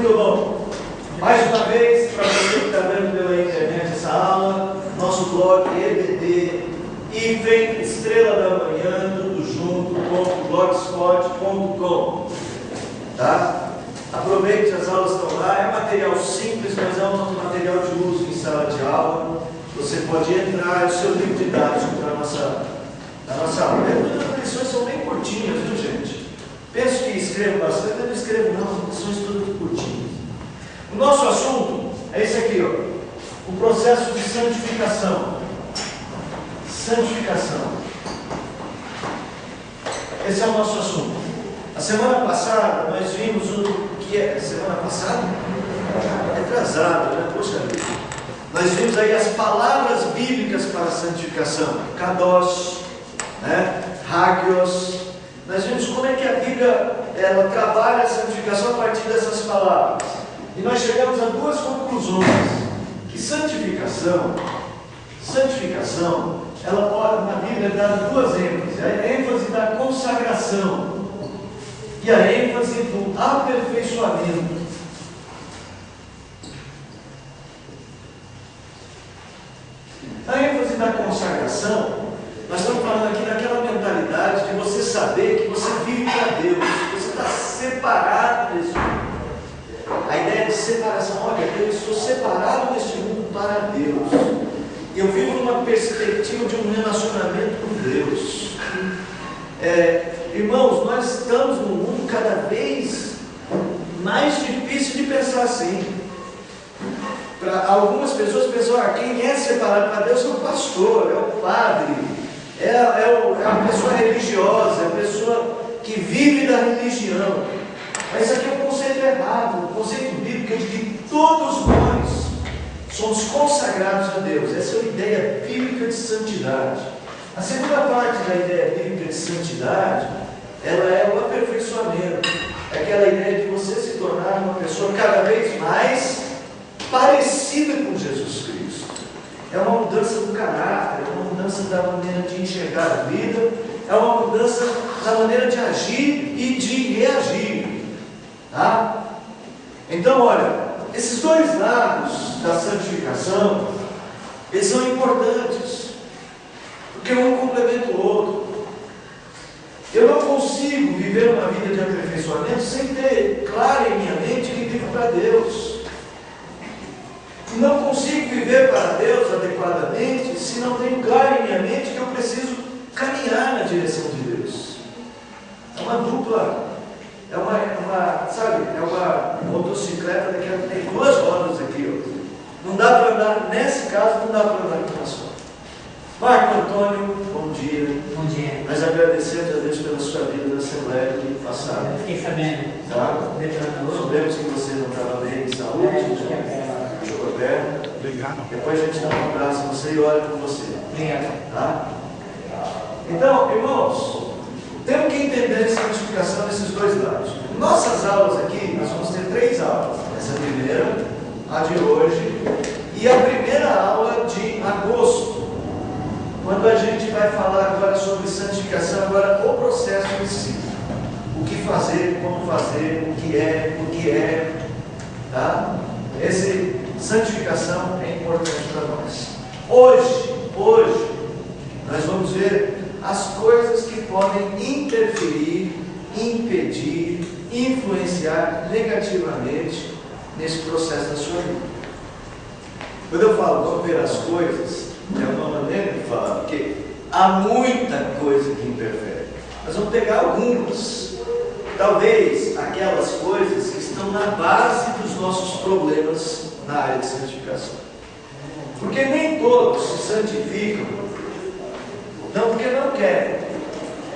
Muito bom. Mais uma vez, para você que está vendo pela internet essa aula, nosso blog ebd-estreladamanhã.blogspot.com. Tá? Aproveite, as aulas estão lá. É material simples, mas é um material de uso em sala de aula. Você pode entrar, é o seu livro didático para a nossa aula. As lições são bem curtinhas, viu, gente? Penso que escrevo bastante, mas não escrevo não, as lições todas curtinhas. O nosso assunto é esse aqui, ó, o processo de santificação. Santificação. Esse é o nosso assunto. A semana passada nós vimos o que é. Semana passada? Atrasado, né? Poxa vida. Nós vimos aí as palavras bíblicas para a santificação. Kadosh, né? Hagios. Nós vimos como é que a Bíblia ela trabalha a santificação a partir dessas palavras. E nós chegamos a duas conclusões. Que santificação, ela pode, na Bíblia, dar duas ênfases. A ênfase da consagração e a ênfase do aperfeiçoamento. A ênfase da consagração, nós estamos falando aqui daquela mentalidade de você saber que você vive para Deus, que você está separado desse mundo. A ideia de separação, olha, eu estou separado deste mundo para Deus. Eu vivo numa perspectiva de um relacionamento com Deus. Irmãos, nós estamos num mundo cada vez mais difícil de pensar assim. Para algumas pessoas pensam, quem é separado para Deus é o pastor, é o padre, é a pessoa religiosa, é a pessoa que vive da religião. Mas isso aqui é um conceito errado, um conceito bíblico de que todos nós somos consagrados a Deus. Essa é a ideia bíblica de santidade. A segunda parte da ideia bíblica de santidade, ela é o aperfeiçoamento. É aquela ideia de você se tornar uma pessoa cada vez mais parecida com Jesus Cristo. É uma mudança do caráter, é uma mudança da maneira de enxergar a vida, é uma mudança da maneira de agir e de reagir. Tá? Então, olha, esses dois lados da santificação, eles são importantes, porque um complementa o outro. Eu não consigo viver uma vida de aperfeiçoamento sem ter claro em minha mente que vivo para Deus. Não consigo viver para Deus adequadamente se não tenho claro em minha mente que eu preciso caminhar na direção de Deus. É uma dupla. É uma motocicleta daquela que tem duas rodas aqui, ó. Não dá para andar, nesse caso, não dá para andar com uma só. Marco Antônio, bom dia. Bom dia. Nós agradecemos a Deus pela sua vida na Assembleia do passado. Fiquei sabendo. Tá? Soubemos que você não estava bem de saúde, jogou a perna. Obrigado. Depois a gente dá um abraço a você e ora por você. Obrigado. Tá? Então, irmãos, temos que entender a santificação desses dois lados. Nossas aulas aqui, nós vamos ter 3 aulas. Essa primeira, a de hoje, e a primeira aula de agosto, quando a gente vai falar agora sobre santificação, agora o processo em si. O que fazer, como fazer, o que é, tá? Santificação é importante para nós. Hoje, nós vamos ver as coisas que podem interferir, impedir, influenciar negativamente nesse processo da sua vida. Quando eu falo vamos ver as coisas, é uma maneira de falar, porque há muita coisa que interfere. Nós vamos pegar algumas, talvez aquelas coisas que estão na base dos nossos problemas na área de santificação. Porque nem todos se santificam, não porque não querem,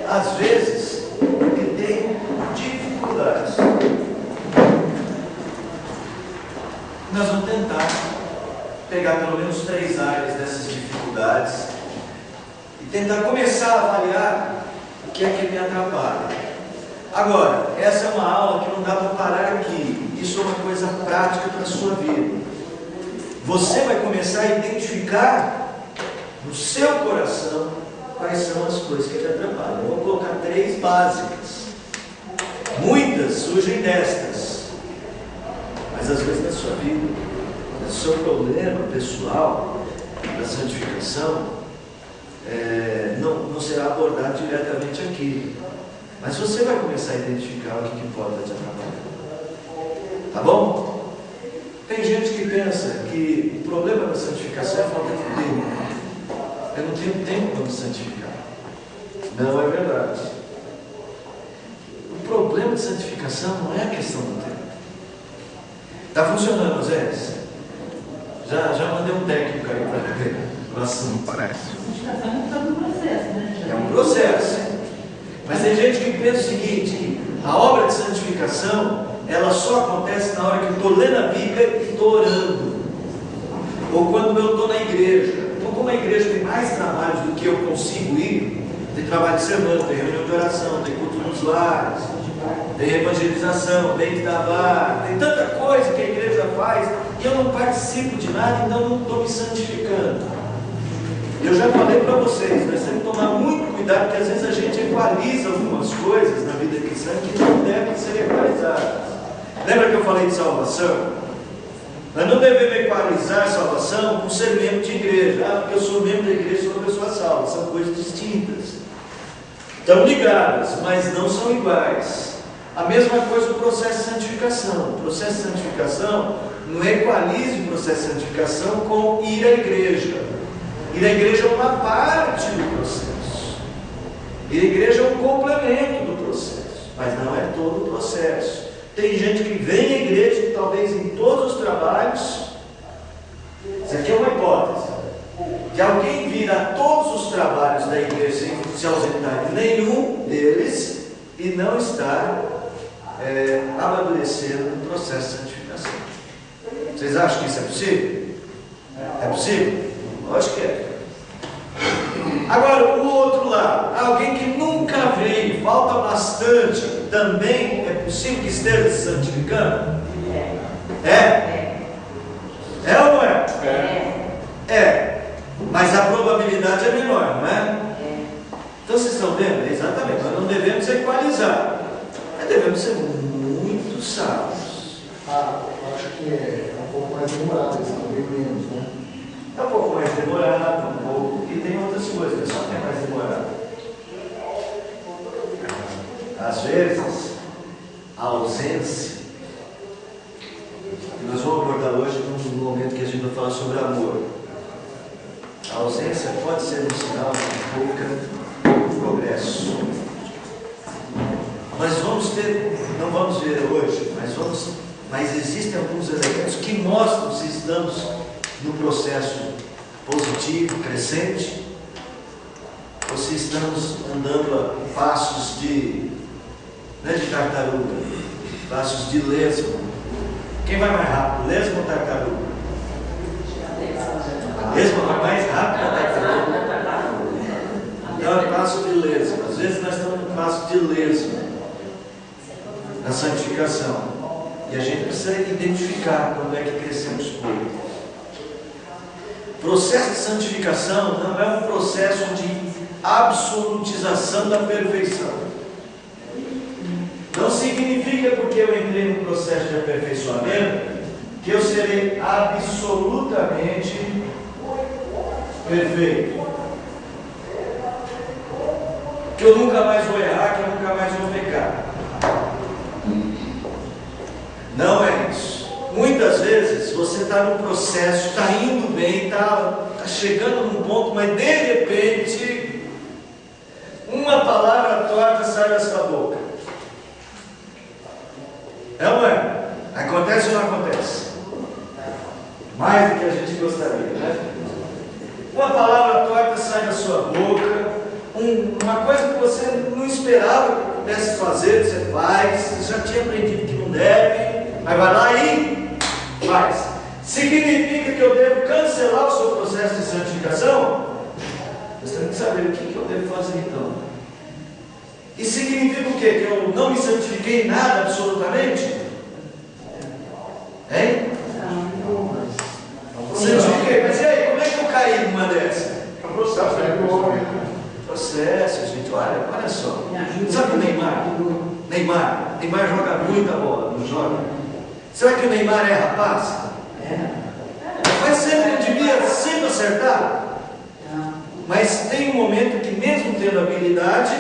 às vezes porque tem dificuldades. Nós vamos tentar pegar pelo menos 3 áreas dessas dificuldades e tentar começar a avaliar o que é que me atrapalha. Agora, essa é uma aula que não dá para parar aqui. Isso é uma coisa prática para a sua vida. Você vai começar a identificar no seu coração quais são as coisas que te atrapalham. Eu vou colocar 3 básicas. Muitas surgem destas. mas às vezes na sua vida, o seu problema pessoal da santificação não será abordado diretamente aqui. Mas você vai começar a identificar o que pode te atrapalhar. Tá bom? Tem gente que pensa que o problema da santificação é falta de tempo. Eu não tenho tempo para me santificar. Não é verdade. O problema de santificação não é a questão do tempo. Está funcionando, Zé? Já mandei um técnico aí para ver o assunto. Parece. É um processo. Mas tem gente que pensa o seguinte, que a obra de santificação, ela só acontece na hora que eu estou lendo a Bíblia e estou orando. Ou quando eu estou na igreja. Então, como a igreja tem mais trabalhos do que eu consigo ir, tem trabalho de semana, tem reunião de oração, tem culto nos lares, tem evangelização, bem da bar, tem tanta coisa que a igreja faz, e eu não participo de nada, então não estou me santificando. Eu já falei para vocês, nós temos que tomar muito cuidado, porque às vezes a gente equaliza algumas coisas na vida cristã que não devem ser equalizadas. Lembra que eu falei de salvação? Nós não devemos equalizar a salvação com ser membro de igreja. Porque eu sou membro da igreja, sou uma pessoa salva. São coisas distintas. Estão ligadas, mas não são iguais. A mesma coisa o processo de santificação. O processo de santificação não equaliza o processo de santificação com ir à igreja. Ir à igreja é uma parte do processo. Ir à igreja é um complemento do processo, mas não é todo o processo. Tem gente que vem à igreja e talvez em todos os trabalhos, isso aqui é uma hipótese, que alguém vir a todos os trabalhos da igreja sem se ausentar de nenhum deles e não estar amadurecendo no processo de santificação. Vocês acham que isso é possível? É possível? Lógico que é. Agora, o outro lado, alguém que nunca veio, falta bastante, também é possível que esteja se santificando? É ou não é? É. Mas a probabilidade é menor, não é? Então vocês estão vendo? Exatamente, nós não devemos equalizar, mas devemos ser muito sábios. Acho que é um pouco mais demorado, eles estão bem menos, né? É um pouco mais demorado, um pouco, e tem outras coisas, só que é mais demorado. Às vezes, a ausência, nós vamos abordar hoje num momento que a gente vai falar sobre amor. A ausência pode ser um sinal de pouco progresso. Nós vamos ter, não vamos ver hoje, mas existem alguns elementos que mostram se estamos no processo positivo, crescente, ou se estamos andando a passos não é de tartaruga, passos de lesma. Quem vai mais rápido, lesma ou tartaruga? A lesma vai mais rápido que a tartaruga. Então é passo de lesma. Às vezes nós estamos no passo de lesma na santificação. E a gente precisa identificar quando é que crescemos pouco. O processo de santificação não é um processo de absolutização da perfeição. Não significa porque eu entrei no processo de aperfeiçoamento que eu serei absolutamente perfeito. Que eu nunca mais vou errar, que eu nunca mais vou pecar. Não é isso. Muitas vezes você está no processo, está indo bem, está chegando num ponto, mas de repente uma palavra torta sai da sua boca. É ou não é? Acontece ou não acontece? Mais do que a gente gostaria, né? Uma palavra torta sai da sua boca, uma coisa que você não esperava que pudesse fazer, você faz, você já tinha aprendido que não deve, mas vai lá e faz. Significa que eu devo cancelar o seu processo de santificação? Você tem que saber o que eu devo fazer então. E significa o quê? Que eu não me santifiquei em nada absolutamente? Hein? Santifiquei, mas e aí, como é que eu caí numa dessa? É um processo, Processo, gente, olha só. Sabe o Neymar? Neymar joga muita bola, não joga? Será que o Neymar é rapaz? Mas ele devia sempre acertar. Mas tem um momento que, mesmo tendo habilidade,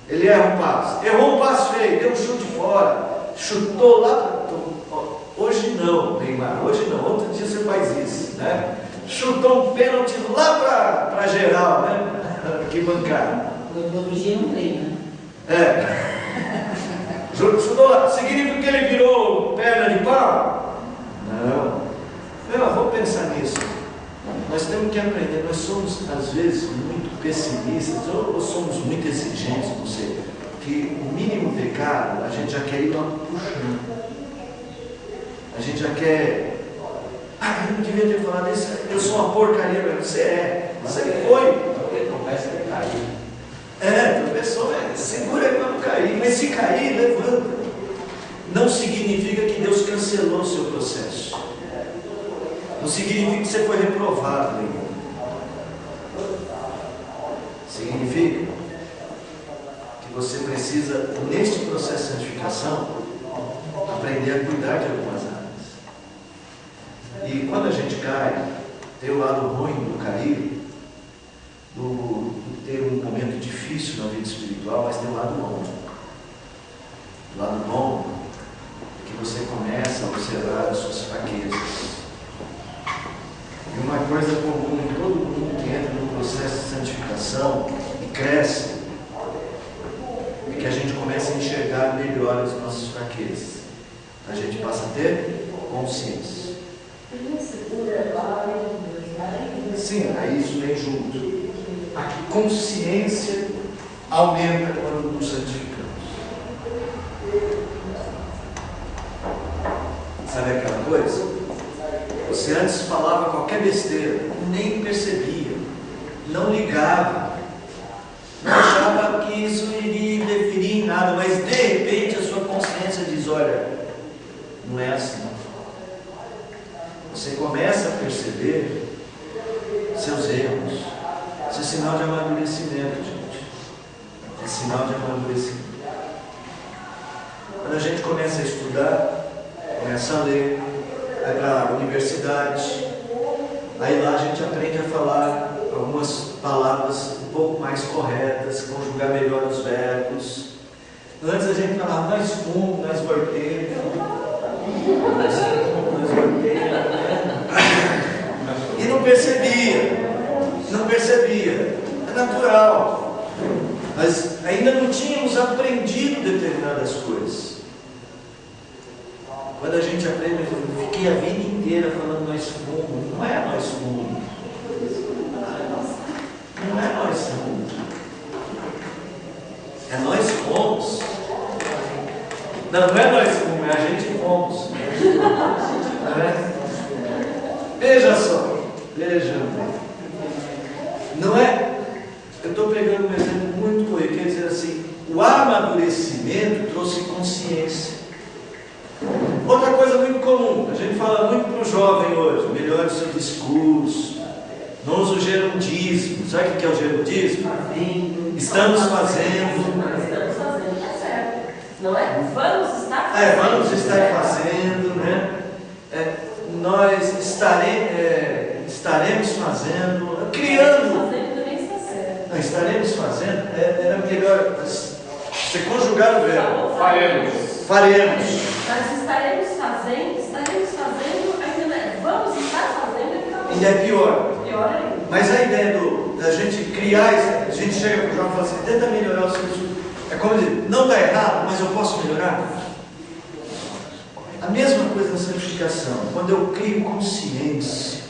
ele erra um passe. Errou um passe feio, deu um chute fora, chutou lá. Hoje não, Neymar, hoje não. Outro dia você faz isso, né? Chutou um pênalti lá para geral, né? Que bancada. Outro dia não treina. Chutou lá. Significa que ele virou perna de pau? Não. Vamos pensar nisso. Nós temos que aprender. Nós somos, às vezes, muito pessimistas ou somos muito exigentes, não sei. Que o mínimo pecado, a gente já quer ir lá puxando. A gente já quer. Eu não devia ter falado isso. Eu sou uma porcaria. Você é. Você foi. Ele começa a cair. Tropeçou, segura aí para não cair. Mas se cair, levanta. Não significa que Deus cancelou o seu processo. Não significa que você foi reprovado ainda. Significa que você precisa, neste processo de santificação, aprender a cuidar de algumas áreas. E quando a gente cai, tem o lado ruim do cair, do ter um momento difícil na vida espiritual, mas tem o lado bom. O lado bom é que você começa a observar as suas fraquezas. E uma coisa comum em todo mundo que entra no processo de santificação e cresce, é que a gente começa a enxergar melhor as nossas fraquezas. A gente passa a ter consciência. Sim, aí isso vem junto. A consciência aumenta quando nos santificamos. Sabe aquela coisa? Você antes falava qualquer besteira, nem percebia, não ligava, não achava que isso iria interferir em nada, mas de repente a sua consciência diz: olha, não é assim. Você começa a perceber seus erros. Isso é sinal de amadurecimento, gente. É sinal de amadurecimento. Quando a gente começa a estudar, começa a ler, vai para a universidade, aí lá a gente aprende a falar algumas palavras um pouco mais corretas, conjugar melhor os verbos. Antes a gente falava nós fomos, nós voltemos, e não percebia, é natural, mas ainda não tínhamos aprendido determinadas coisas. Quando a gente aprende, eu fiquei a vida inteira falando nós fomos, não é nós fomos, não é nós fomos, é nós fomos. Não é nós fomos, é a gente fomos. Não é? Veja só, veja. Não é? Eu estou pegando um exemplo muito corriqueiro, quer dizer assim, o amadurecimento trouxe consciência. Outra coisa muito comum, a gente fala muito para o jovem hoje: melhore o seu discurso, não use o gerundismo. Sabe o que é o gerundismo? Estamos fazendo. Estamos fazendo, tá certo. Não é? Vamos estar fazendo. Vamos estar fazendo, né? Nós estaremos fazendo, criando. Fazendo também está certo. Não, estaremos fazendo, era melhor você conjugar o verbo. Faremos. Mas estaremos fazendo, ainda não é. Vamos estar fazendo, Ainda é pior. Pior ainda. Mas a ideia da gente criar, a gente chega para o jovem e fala assim: tenta melhorar o seu discurso. É como dizer, não está errado, mas eu posso melhorar. A mesma coisa na santificação. Quando eu crio consciência,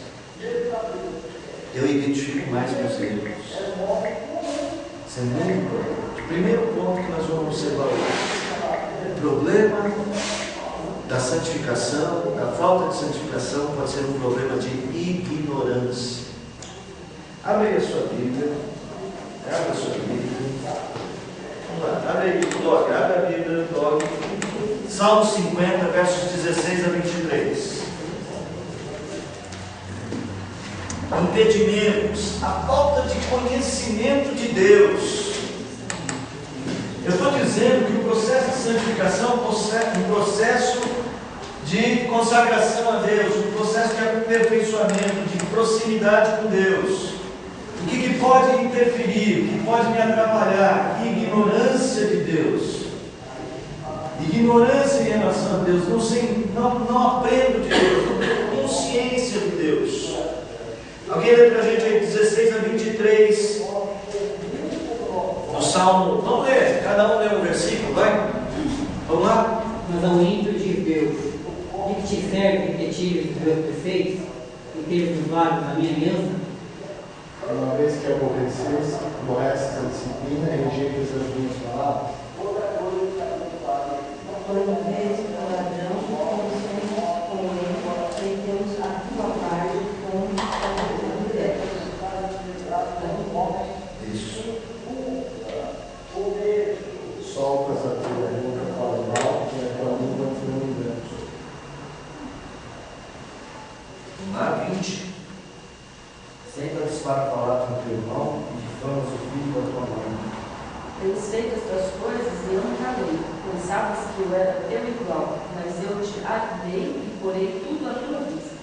eu identifico mais meus erros. Isso é muito importante. O primeiro ponto que nós vamos observar hoje: o problema da santificação, da falta de santificação, pode ser um problema de ignorância. Abre aí a sua Bíblia. Abre a sua Bíblia. Vamos lá, abre aí o blog, abre a Bíblia no blog. Salmo 50, versos 16 a 23. Impedimentos, a falta de conhecimento de Deus. Eu estou dizendo que o processo de santificação é um processo de consagração a Deus, um processo de aperfeiçoamento, de proximidade com Deus. O que pode interferir, o que pode me atrapalhar? Ignorância de Deus. Ignorância em relação a Deus. Não aprendo de Deus, não tenho consciência de Deus. Alguém lê para a gente aí 16 a 23 do Salmo. Vamos ler, cada um lê um versículo, vai? Vamos lá? Mas ao ímpio de Deus, de que te serve que tires os meus preceitos e teres os lábios da minha aliança? Uma vez que aborreces a disciplina e rejeitas as minhas palavras. Quando vês o ladrão, consciente com ele, e temos a tua parte com a mulher. Isso. Soltas a tua boca para o mal e a tua língua não engana. Vamos lá, 20. Senta-te para falar com teu irmão e difamas o filho da tua mãe. Tens feito as tuas coisas e não calei. Pensavas que eu era teu igual, mas eu te arrei e porei tudo à tua vista.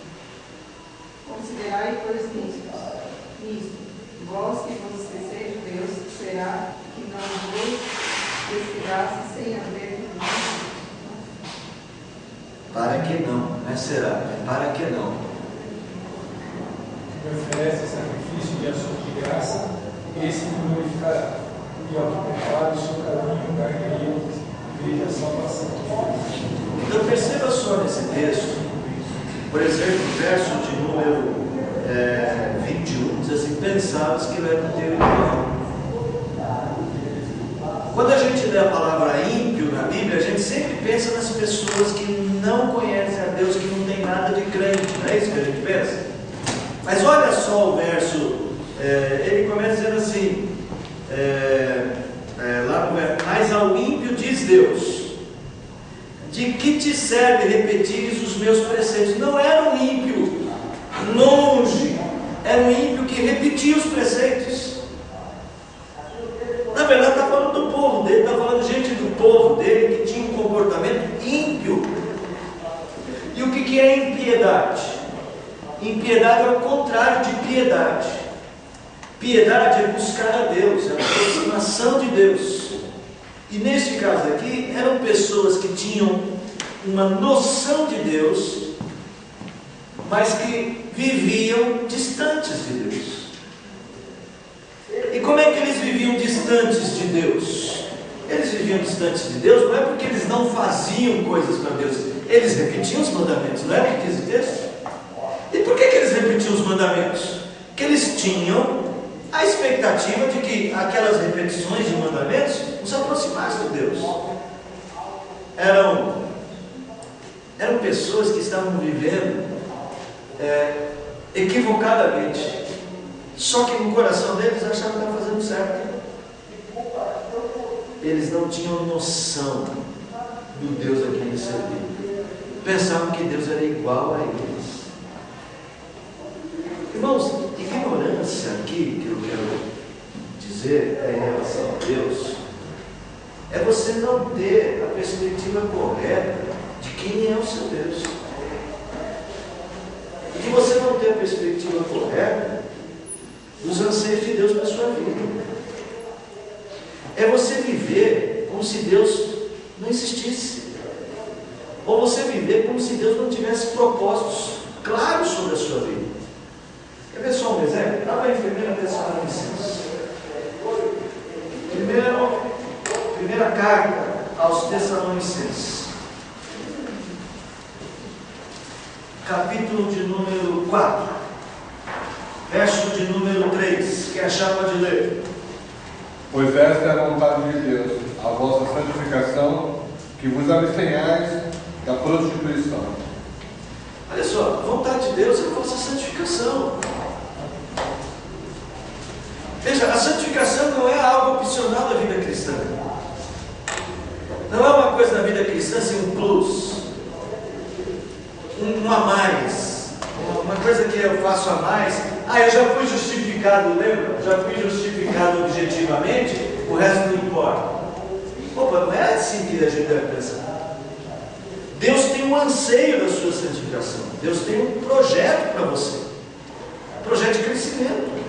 Considerai, pois, nisto, vós que vos esqueceis de Deus, será que não vos descuidasse sem haver nada? Para que não, não é será, é para que não. Me oferece sacrifício de ação de graça, esse me glorificará. E ao que prepara o seu caminho, dar-lhe e veja a salvação de Deus. Então perceba só nesse texto, por exemplo, o verso de número 21, diz assim: pensavas que eu era o teu irmão. Quando a gente lê a palavra ímpio na Bíblia, a gente sempre pensa nas pessoas que não conhecem a Deus, que não tem nada de crente, não é isso que a gente pensa? Mas olha só o verso, ele começa dizendo assim, lá no verso: mas ao ímpio diz Deus, de que te serve repetires os meus preceitos? Não era um ímpio longe, era um ímpio que repetia os preceitos. Na verdade está falando do povo dele, está falando de gente do povo dele que tinha um comportamento ímpio. E o que é impiedade? Impiedade é o contrário de piedade. Piedade é buscar a Deus, é a aproximação de Deus. E neste caso aqui, eram pessoas que tinham uma noção de Deus, mas que viviam distantes de Deus. E como é que eles viviam distantes de Deus? Eles viviam distantes de Deus não é porque eles não faziam coisas para Deus, eles repetiam os mandamentos, não é o que diz o texto? E por que eles repetiam os mandamentos? Porque eles tinham a expectativa de que aquelas repetições de mandamentos nos aproximassem de Deus. Eram pessoas que estavam vivendo equivocadamente, só que no coração deles achavam que estavam fazendo certo. Eles não tinham noção do Deus a quem eles serviam, pensavam que Deus era igual a eles. Irmãos, ignorância aqui que eu quero dizer em relação a Deus é você não ter a perspectiva correta de quem é o seu Deus, e de você não ter a perspectiva correta dos anseios de Deus para a sua vida. É você viver como se Deus não existisse, ou você viver como se Deus não tivesse propósitos claros sobre a sua vida. Quer ver só um exemplo? Estava em 1 Tessalonicenses. Primeira carta aos Tessalonicenses, capítulo de número 4, verso de número 3. Quem achar pode ler. Pois esta é a vontade de Deus, a vossa santificação, que vos abstenhais da prostituição. Olha só, a vontade de Deus é a vossa santificação. Veja, a santificação não é algo opcional da vida cristã. Não é uma coisa da vida cristã assim, um plus, um a mais, uma coisa que eu faço a mais. Eu já fui justificado, lembra? Já fui justificado objetivamente, o resto não importa. Opa, não é assim que a gente deve pensar. Deus tem um anseio da sua santificação. Deus tem um projeto para você. Um projeto de crescimento.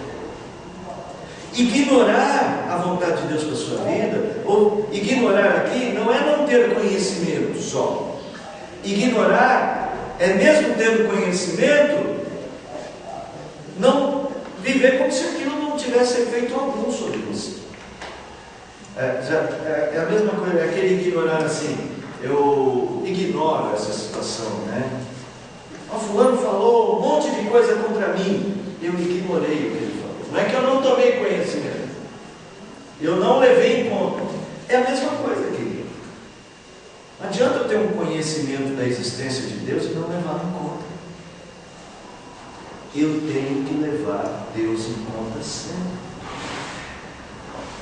Ignorar a vontade de Deus para a sua vida, ou ignorar aqui, não é não ter conhecimento só. Ignorar é, mesmo tendo conhecimento, não viver como se aquilo não tivesse efeito algum sobre você. É a mesma coisa, é aquele ignorar assim, eu ignoro essa situação, né? O fulano falou um monte de coisa contra mim, eu ignorei o que ele falou. Não é que eu não tomei conhecimento, eu não levei em conta. É a mesma coisa, querido. Não adianta eu ter um conhecimento da existência de Deus e não levar em conta. Eu tenho que levar Deus em conta sempre.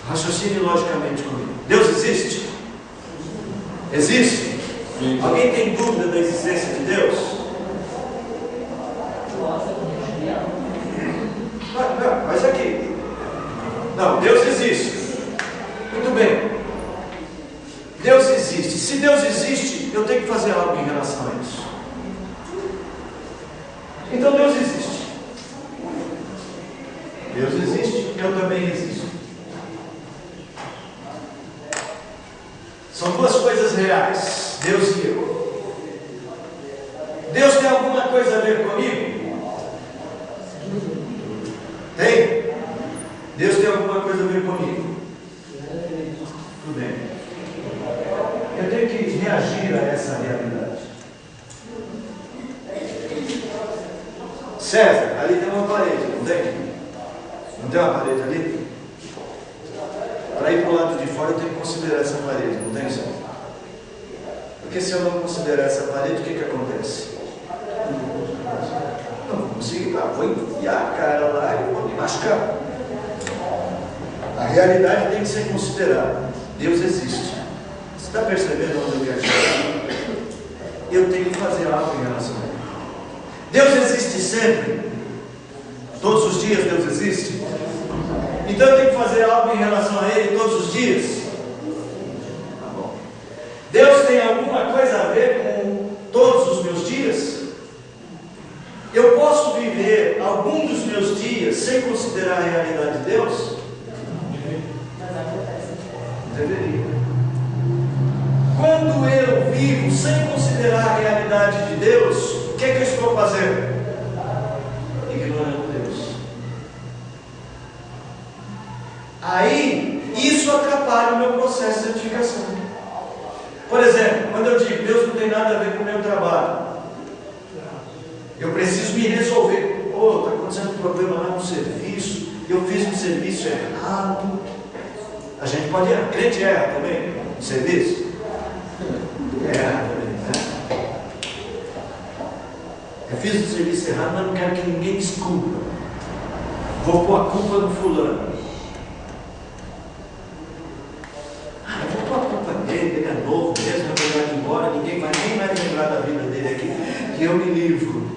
Raciocine logicamente comigo. Deus existe? Existe? Sim. Alguém tem dúvida da existência de Deus? Não, mas aqui. Não, Deus existe. Muito bem. Deus existe. Se Deus existe, eu tenho que fazer algo em relação a isso. Então Deus existe. Deus existe, eu também existo. São duas coisas reais, Deus e eu. Deus tem alguma coisa a ver comigo? Tem? Deus tem alguma coisa a ver comigo? Tudo bem. Eu tenho que reagir a essa realidade. César, ali tem uma parede, não tem? Não tem uma parede ali? Para ir para o lado de fora eu tenho que considerar essa parede, não tem isso? Porque se eu não considerar essa parede, o que acontece? Não vou conseguir, vou enfiar a cara lá e vou me machucar. A realidade tem que ser considerada. Deus existe. Você está percebendo onde eu quero chegar? Eu tenho que fazer algo em relação a ele. Deus existe sempre. Todos os dias Deus existe. Então eu tenho que fazer algo em relação a Ele todos os dias? Tá bom. Deus tem alguma coisa a ver com todos os meus dias? Eu posso viver algum dos meus dias sem considerar a realidade de Deus? Deveria. Quando eu vivo sem considerar a realidade de Deus, o que eu estou fazendo? Ignorando Deus. Aí, isso atrapalha o meu processo de santificação. Por exemplo, quando eu digo, Deus não tem nada a ver com o meu trabalho, eu preciso me resolver. Está acontecendo um problema lá no serviço, eu fiz um serviço errado. A gente pode errar, crente erra também no serviço? Erra também, né? Eu fiz um serviço errado, mas não quero que ninguém desculpa. Vou pôr a culpa no fulano. Eu vou pôr a culpa dele, ele é novo mesmo, eu vou embora, ninguém vai nem mais lembrar da vida dele aqui, que eu me livro.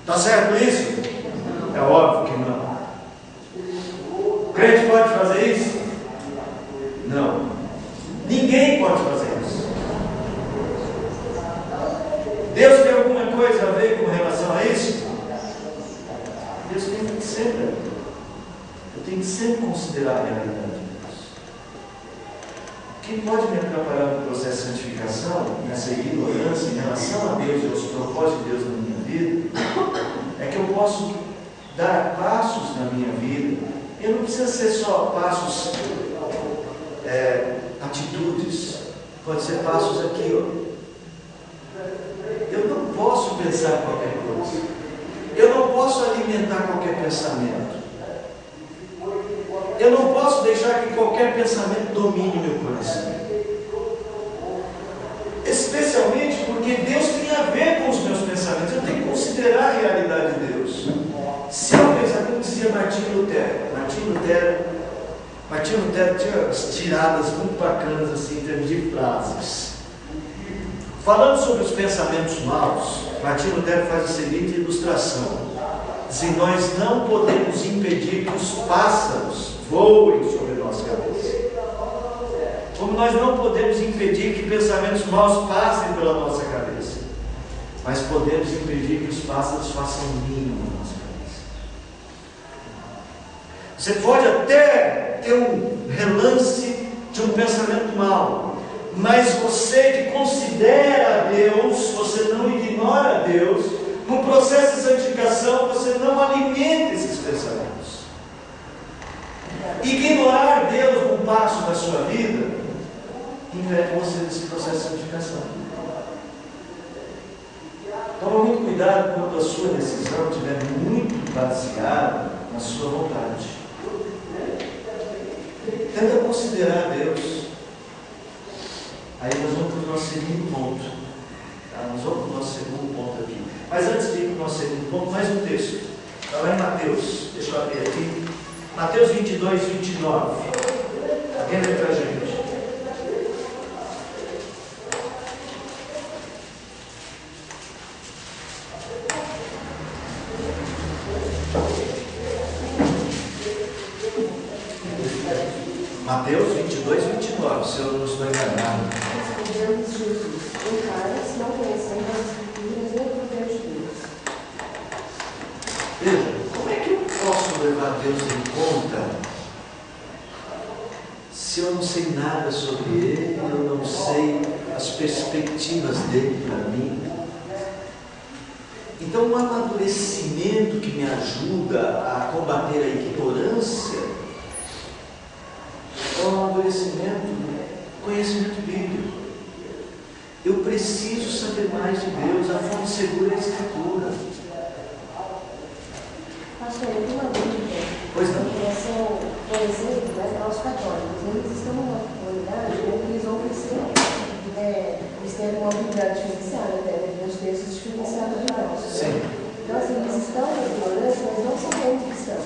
Está certo isso? É óbvio que não. O crente pode fazer isso? Não. Ninguém pode fazer isso. Deus tem alguma coisa a ver com relação a isso? Deus tem que sempre. Eu tenho que sempre considerar a realidade de Deus. Quem pode me atrapalhar no processo de santificação, nessa ignorância em relação a Deus e aos propósitos de Deus na minha vida, é que eu posso dar passos na minha vida. E não precisa ser só passos, atitudes. Pode ser passos aqui, ó. Eu não posso pensar qualquer coisa. Eu não posso alimentar qualquer pensamento. Eu não posso deixar que qualquer pensamento domine meu coração. Especialmente porque Deus tem a ver com os meus pensamentos. Eu tenho que considerar a realidade de Deus. Se eu pensar, como dizia Martinho Lutero. Martinho Lutero tinha umas tiradas muito bacanas assim, em termos de frases. Falando sobre os pensamentos maus, Martinho Lutero faz a seguinte ilustração. Diz: nós não podemos impedir que os pássaros voem sobre a nossa cabeça. Como nós não podemos impedir que pensamentos maus passem pela nossa cabeça. mas podemos impedir que os pássaros façam ninho na nossa cabeça. Você pode até ter um relance de um pensamento mau, mas você que considera a Deus, você não ignora a Deus, no processo de santificação você não alimenta esses pensamentos. Ignorar Deus num passo da sua vida impede você desse processo de santificação. Toma muito cuidado quando a sua decisão estiver muito baseada na sua vontade. Tenta considerar Deus. Aí nós vamos para o nosso segundo ponto. Tá? Nós vamos para o nosso segundo ponto aqui. Mas antes de ir para o nosso segundo ponto, mais um texto. Está lá em Mateus. Deixa eu abrir aqui. Mateus 22, 29. Alguém lê para a gente. Mateus 22, 29, se eu não estou enganado. Respondeu-lhes Jesus: Errais, não conhecendo as Escrituras nem o poder de Deus. Veja, como é que eu posso levar Deus em conta se eu não sei nada sobre Ele, eu não sei as perspectivas dele para mim? Então, um amadurecimento que me ajuda a combater a ignorância é um amadurecimento do conhecimento bíblico. Eu preciso saber mais de Deus, a fonte segura é a Escritura. Pastor, eu tenho uma dúvida. Pois não. Em relação, por exemplo, aos católicos. Eles estão numa comunidade onde eles vão crescer. Eles têm uma habilidade diferenciada, os textos diferenciados de nós. Sim. Então, assim, eles estão na ignorância, mas não sabendo que estão.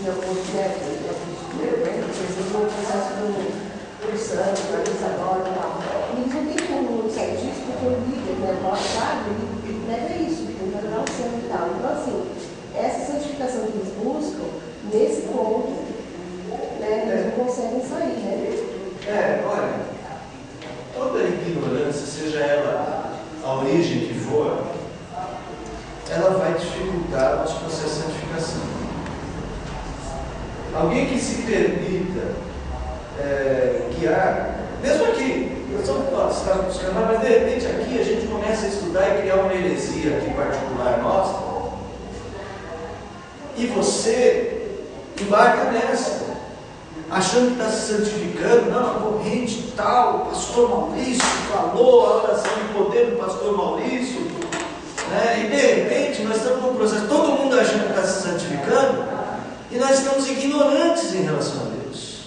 Em alguns métodos, por exemplo, o processo do santo, do organizador e tal. E eles não têm como saber disso, porque o líder, o padre, ele prega isso, ele tem que adorar o santo e tal. Então, assim, essa santificação que eles buscam, nesse ponto, eles não conseguem sair, né? Olha, toda ignorância, seja ela a origem que for, ela vai dificultar o nosso processo de santificação. Alguém que se permita guiar, mesmo aqui, nós estamos buscando, mas de repente aqui a gente começa a estudar e criar uma heresia aqui particular nossa, e você embarca nessa, achando que está se santificando. Não, a corrente tal, o pastor Maurício falou, a oração de poder do pastor Maurício, né? E de repente nós estamos num processo, todo mundo achando que está se santificando, e nós estamos ignorantes em relação a Deus,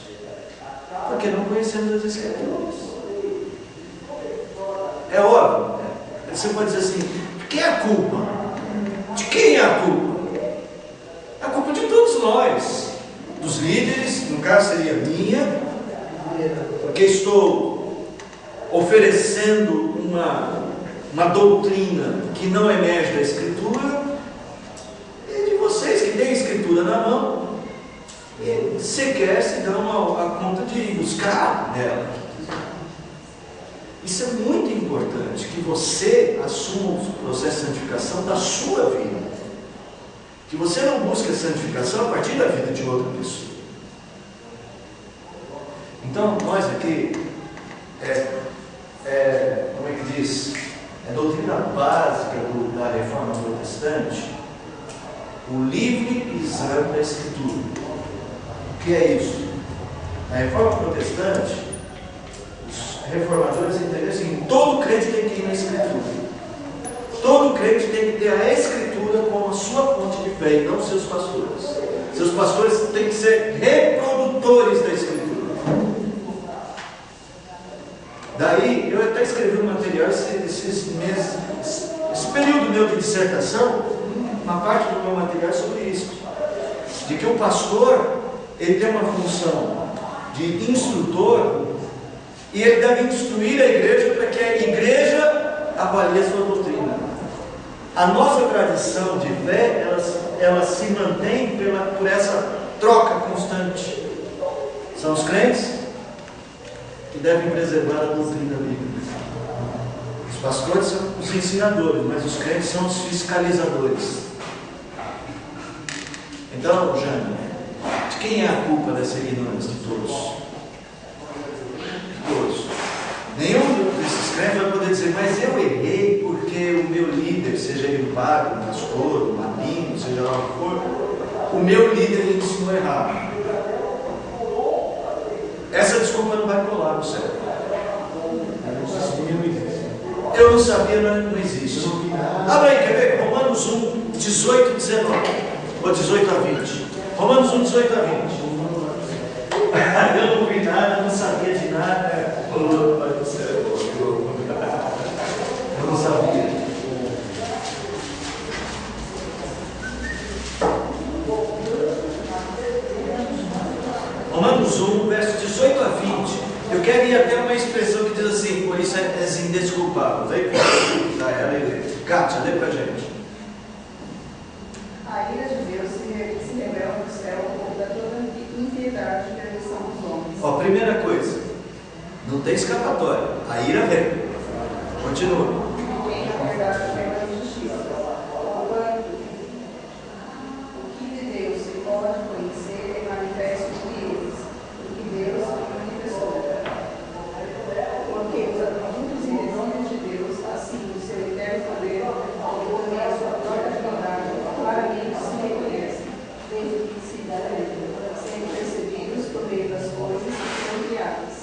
porque não conhecemos as Escrituras. É óbvio, né? Você pode dizer assim: de quem é a culpa? De quem é a culpa? É a culpa de todos nós, dos líderes, no caso seria minha, porque estou oferecendo uma doutrina que não emerge da Escritura, e de vocês que têm a Escritura na mão e sequer se dão a conta de buscar nela. Isso é muito importante, que você assuma o processo de santificação da sua vida, que você não busque a santificação a partir da vida de outra pessoa. Então, nós aqui, como é que diz? É a doutrina básica da reforma protestante, o livre exame da Escritura. O que é isso? Na reforma protestante, os reformadores entenderam assim: todo crente tem que ir na Escritura. Todo crente tem que ter a Escritura como a sua fonte de fé, e não seus pastores. Seus pastores têm que ser reprodutores da Escritura. Daí, eu até escrevi um material esses meses, esse período meu de dissertação, uma parte do meu material é sobre isso, de que o pastor, ele tem uma função de instrutor, e ele deve instruir a igreja para que a igreja avalie a sua doutrina. A nossa tradição de fé, ela se mantém por essa troca constante. São os crentes que devem preservar a doutrina bíblica. Os pastores são os ensinadores, mas os crentes são os fiscalizadores. Então, Jane, de quem é a culpa dessa ignorância? De todos. De todos. Nenhum desses crentes vai poder dizer, mas eu errei porque o meu líder, seja ele um padre, um pastor, um rabino, seja lá o que for, o meu líder me ensinou errado. Essa desculpa não vai colar no céu. Eu não sabia, não existe. Abra aí, quer ver? Romanos 1, 18 e 19. Ou 18 a 20. Romanos 1, 18 a 20. Eu não vi nada, não sabia de nada. Eu não sabia. Romanos 1, verso 18 a 20. Eu quero ir até uma expressão que diz assim, por isso é indesculpável. Vem para ela e lê. Kátia, lê para a gente. A ira de Deus se revela no céu contra toda impiedade e perversão dos homens. Ó, primeira coisa, não tem escapatória. A ira vem. Continua. Quem na verdade pela injustiça. O que de Deus se pode conhecer é manifesto por eles, o que Deus manifestou. Porque os atributos e desígnios de Deus, assim o seu eterno poder, como também a sua própria bondade, claramente se reconhecem, desde o princípio da vida, sendo percebidos por meio das coisas que são criadas.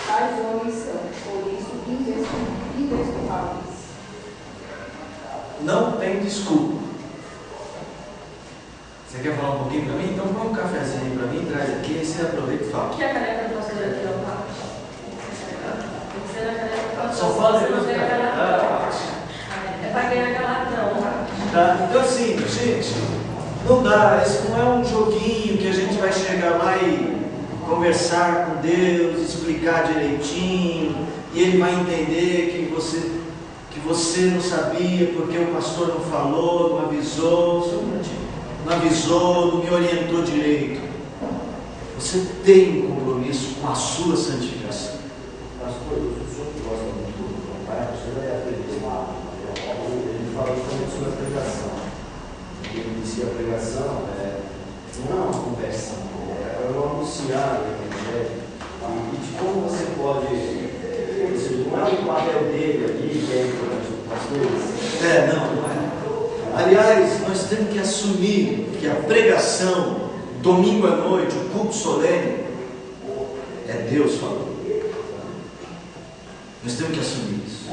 Tais homens são, por isso, indesculpáveis. Não tem desculpa. Você quer falar um pouquinho para mim? Então põe um cafezinho para mim, traz aqui e você aproveita e fala. O que é a caneca do pastor aqui, ó? Tem que ser na caneca do pastor. Só fala Você depois não do ganha café. É para ganhar galadão, Tá? Então assim, gente, não dá, isso não é um joguinho que a gente vai chegar lá e conversar com Deus, explicar direitinho, e Ele vai entender que você não sabia porque o pastor não falou, não avisou, não avisou, não me orientou direito. Você tem um compromisso com a sua santificação. Pastor, o senhor que gosta muito do pai, o senhor vai aprender. Ele fala justamente sobre a pregação. Ele inicia a pregação, não é uma conversa, é um anunciar o evangelho. E de como você pode, ou seja, não é o papel dele ali, que é importante do pastor. Não é. Aliás, nós temos que assumir que a pregação, domingo à noite, o culto solene, é Deus falando. Nós temos que assumir isso.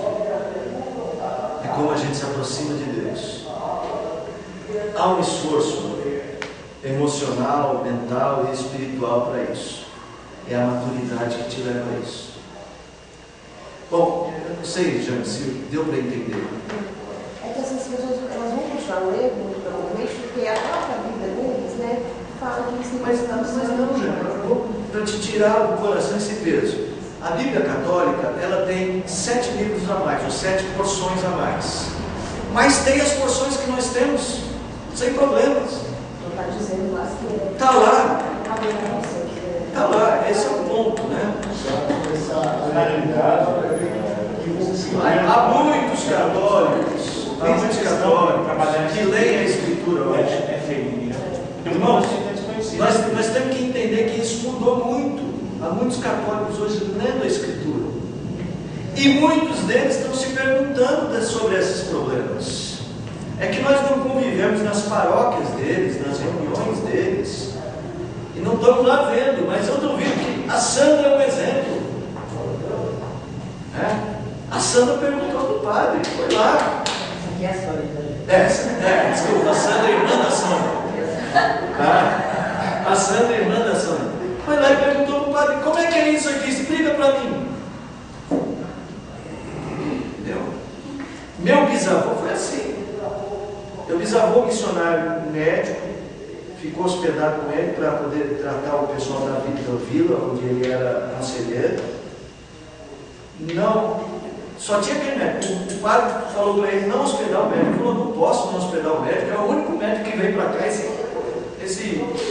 É como a gente se aproxima de Deus. Há um esforço emocional, mental e espiritual para isso. É a maturidade que te leva a isso. Bom, eu não sei, Jane, se deu para entender. É que essas pessoas elas vão continuar no erro, muito provavelmente, porque a própria vida deles, né, fala que eles têm Mas não, Jane, eu vou para te tirar do coração esse peso. A Bíblia Católica, ela tem 7 livros a mais, ou 7 porções a mais. Mas tem as porções que nós temos, sem problemas. Não está dizendo lá que Está lá. é. Está lá, esse é o ponto, né? Há muitos católicos que leem a Escritura hoje. Irmãos, nós temos que entender que isso mudou muito. Há muitos católicos hoje lendo a Escritura. E muitos deles estão se perguntando sobre esses problemas. É que nós não convivemos nas paróquias deles, nas reuniões deles. E não estamos lá vendo, mas eu duvido que a Sandra é um exemplo. A Sandra perguntou do padre, foi lá. Essa aqui é a história. Desculpa, a Sandra é irmã da Sandra. A Sandra é irmã da Sandra. Foi lá e perguntou para o padre, como é que é isso aqui? Explica para mim. Meu bisavô foi assim. Meu bisavô, missionário médico, ficou hospedado com ele para poder tratar o pessoal da vila, onde ele era conselheiro. Não, só tinha aquele médico. O padre falou para ele não hospedar o médico. Ele falou, não posso não hospedar o médico. É o único médico que veio para cá, esse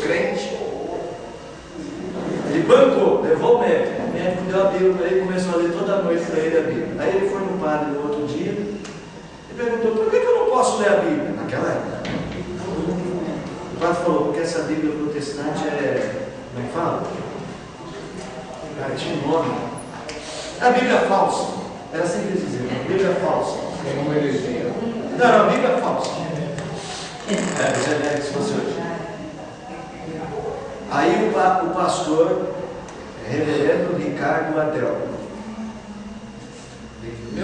crente. Ele bancou, levou o médico. médico deu a Bíblia para ele e começou a ler toda noite para ele a Bíblia. Aí ele foi no padre no outro dia e perguntou: por que eu não posso ler a Bíblia? Naquela época. O padre falou: porque essa Bíblia protestante é. Como é que fala? Cara, tinha um nome. A Bíblia falsa. Era assim que eles diziam: a Bíblia falsa. Tem uma heresia. Não, a Bíblia falsa. É, se fosse hoje. Aí o pastor, reverendo Ricardo Adel, tem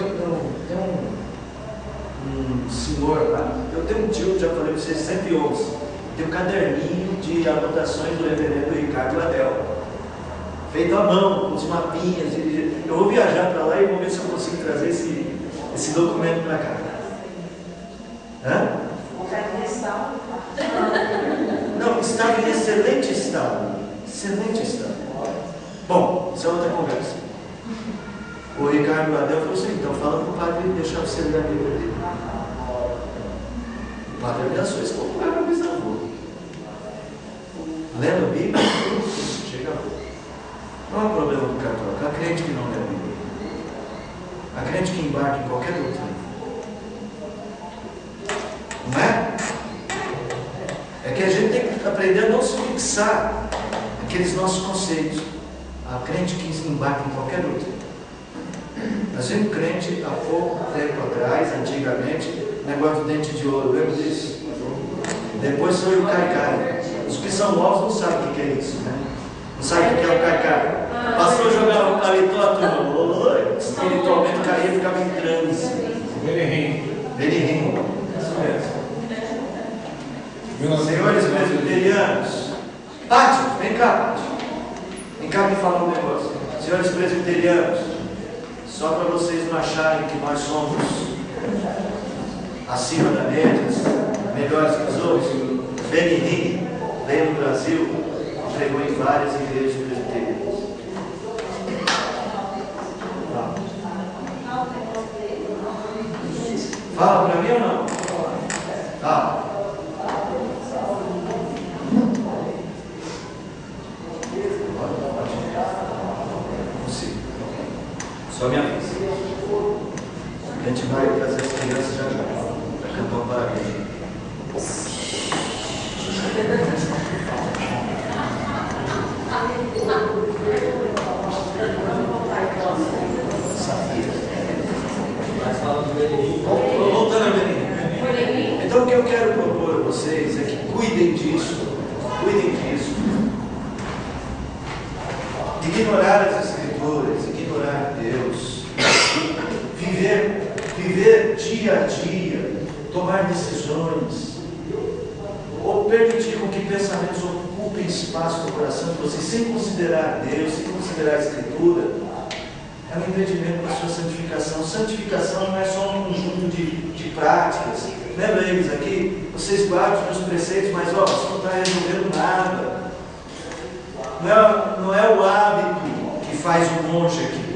um senhor lá, eu tenho um tio, já falei para vocês, 111, tem um caderninho de anotações do reverendo Ricardo Adel, feito à mão, com os mapinhas. Eu vou viajar para lá e vou ver se eu consigo trazer esse documento para cá. Hã? Não, estava em excelente estado. Excelente estado. Bom, isso é outra conversa. O Ricardo Adel falou assim: então fala para o padre deixar você ler a Bíblia dele. O padre abraçou isso como o bisavô. Lendo a Bíblia, chega lá. Não é um problema do católico, há crente que não lê a Bíblia. Há crente que embarca em qualquer doutrina. Não é? É que a gente tem que aprender a não se fixar naqueles nossos conceitos. Há crente que embarca em qualquer doutrina. Nós vimos crente há pouco tempo atrás, antigamente, negócio do dente de ouro, lembra disso? Depois foi o caicai. Os que são novos não sabem o que é isso, né? Não sabem o que é o caicai. Pastor jogava o paletó, a turma, espiritualmente caía e ficava em transe. Benihim. Isso mesmo. Senhores presbiterianos, Pátio, vem cá, Pátio. Vem cá me falar um negócio. Senhores presbiterianos, só para vocês não acharem que nós somos acima da média, melhores que os outros, Benihim veio no Brasil, pregou em várias igrejas presbiterianas. Fala para mim ou não? Tá. Só minha vez. A gente vai trazer as crianças já para cantar um parabéns. Voltando a Benin. Então o que eu quero propor a vocês é que cuidem disso. Cuidem disso. Ignorar as Escrituras, ignorar Deus, viver dia a dia, tomar decisões, ou permitir com que pensamentos ocupem espaço no coração de vocês, sem considerar Deus, sem considerar a Escritura, é um impedimento para a sua santificação. Santificação não é só um conjunto de práticas. Lembra eles aqui? Vocês guardam os meus preceitos, mas ó, você não está resolvendo nada. Não é o hábito que faz o monge aqui.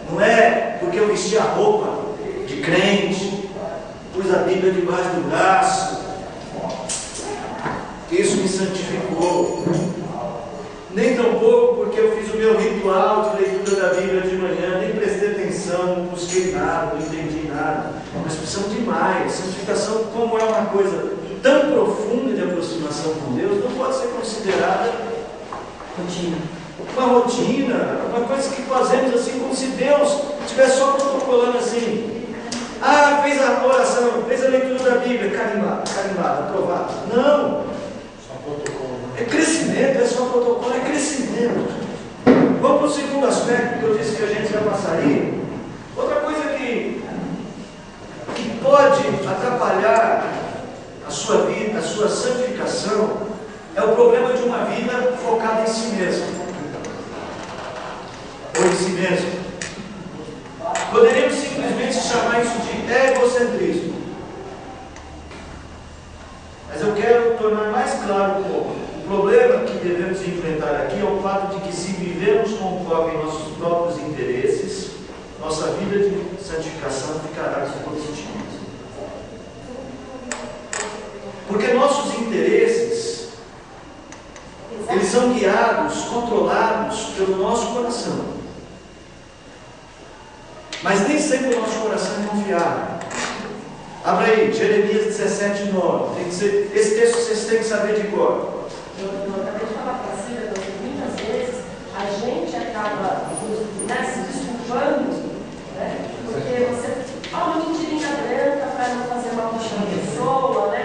Não é porque eu vesti a roupa de crente, pus a Bíblia debaixo do braço, que isso me santificou. Nem tampouco porque eu fiz o meu ritual de leitura da Bíblia de manhã, nem prestei atenção, não busquei nada, não entendi nada. Nós precisamos de mais. Santificação, como é uma coisa tão profunda de aproximação com Deus, não pode ser considerada rotina. Uma rotina, uma coisa que fazemos assim, como se Deus estivesse só protocolando assim. Ah, fez a oração, fez a leitura da Bíblia, carimbado, aprovado. Não! É crescimento, é só protocolo, é crescimento. Vamos para o segundo aspecto que eu disse que a gente já passaria. Outra coisa que pode atrapalhar a sua vida, a sua santificação, é o problema de uma vida focada em si mesmo. Ou em si mesmo. Poderíamos simplesmente chamar isso de egocentrismo. Mas eu quero tornar mais claro um pouco. O problema que devemos enfrentar aqui é o fato de que, se vivemos conforme nossos próprios interesses, nossa vida de santificação ficará desprotegida. Porque nossos interesses, eles são guiados guiados, controlados pelo nosso coração. Mas nem sempre o nosso coração é confiável. Abra aí, Jeremias 17:9. Esse texto vocês têm que saber de cor. Eu acabei de falar para a Cida, muitas vezes a gente acaba se desculpando, né? Porque você fala uma mentirinha branca para não fazer mal para a pessoa, né?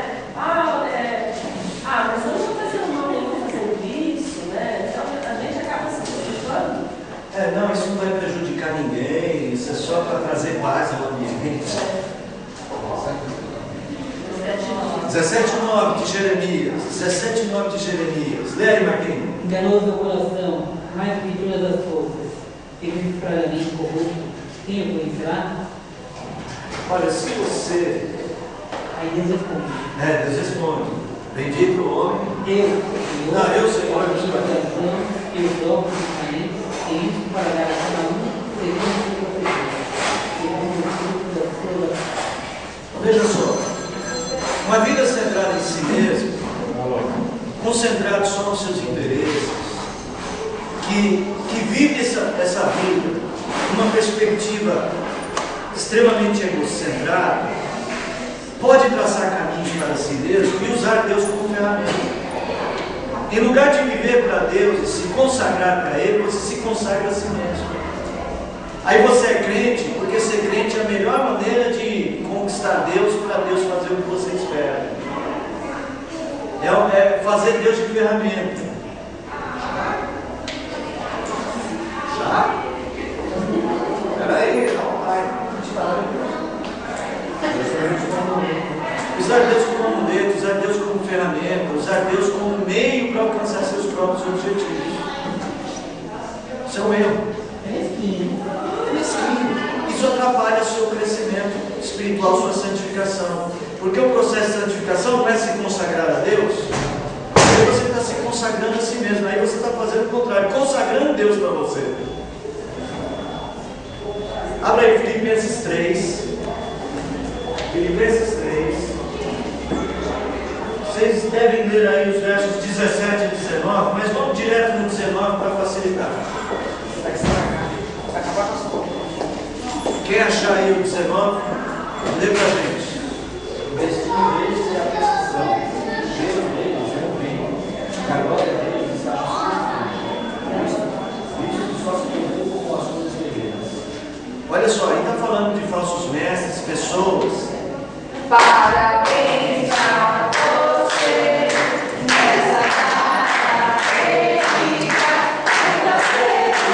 Mas eu não estou fazendo mal nenhum fazendo isso, né? Então a gente acaba se desculpando. Não, isso não vai prejudicar ninguém, isso é só para trazer paz ao ambiente. 17:9 de Jeremias. 17:9 de Jeremias. Lê aí, Marquinhos. Enganoso é o coração, mais que todas as coisas, e desesperadamente corrupto, quem o conhecerá? Olha, se você... Aí Deus responde. Deus responde. Bendito o homem. Eu, Senhor, eu próprio justamente, e isso para dar a cada um segundo o seu proceder, segundo o fruto da sua. Veja só, uma vida centrada em si mesmo, concentrado só nos seus interesses, que vive essa vida numa perspectiva extremamente egocentrada, pode traçar caminhos para si mesmo e usar Deus como ferramenta. Em lugar de viver para Deus e se consagrar para Ele, você se consagra a si mesmo. Aí você é crente, porque ser crente é a melhor maneira de conquistar Deus para Deus fazer o que você espera. É fazer Deus de ferramenta. Já? Peraí, não vai. Usar Deus como amuleto, usar Deus como ferramenta, usar Deus como meio para alcançar seus próprios objetivos. Isso é um erro. Isso atrapalha o seu crescimento espiritual, sua santificação. Porque o processo de santificação não é se consagrar a Deus, aí você está se consagrando a si mesmo, aí você está fazendo o contrário, consagrando Deus para você. Abra aí Filipenses 3. Filipenses 3. Vocês devem ler aí os versos 17 e 19, mas vamos direto no 19 para facilitar. Vai acabar com a sua. Quem achar aí o 19, lê para a gente. O destino deles é a precisão, o cheiro deles é o bem, a glória deles está isso só se perdeu com as coisas deveras. Olha só, aí está falando de falsos mestres, pessoas. Parabéns a você nessa data épica, muita felicidade.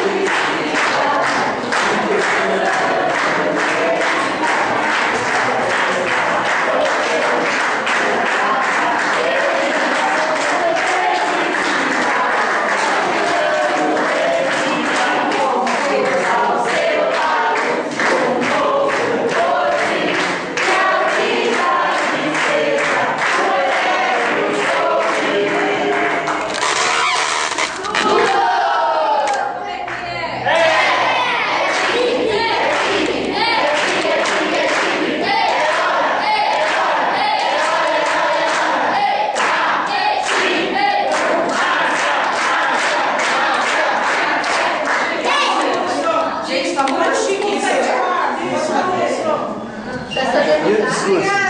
Suas.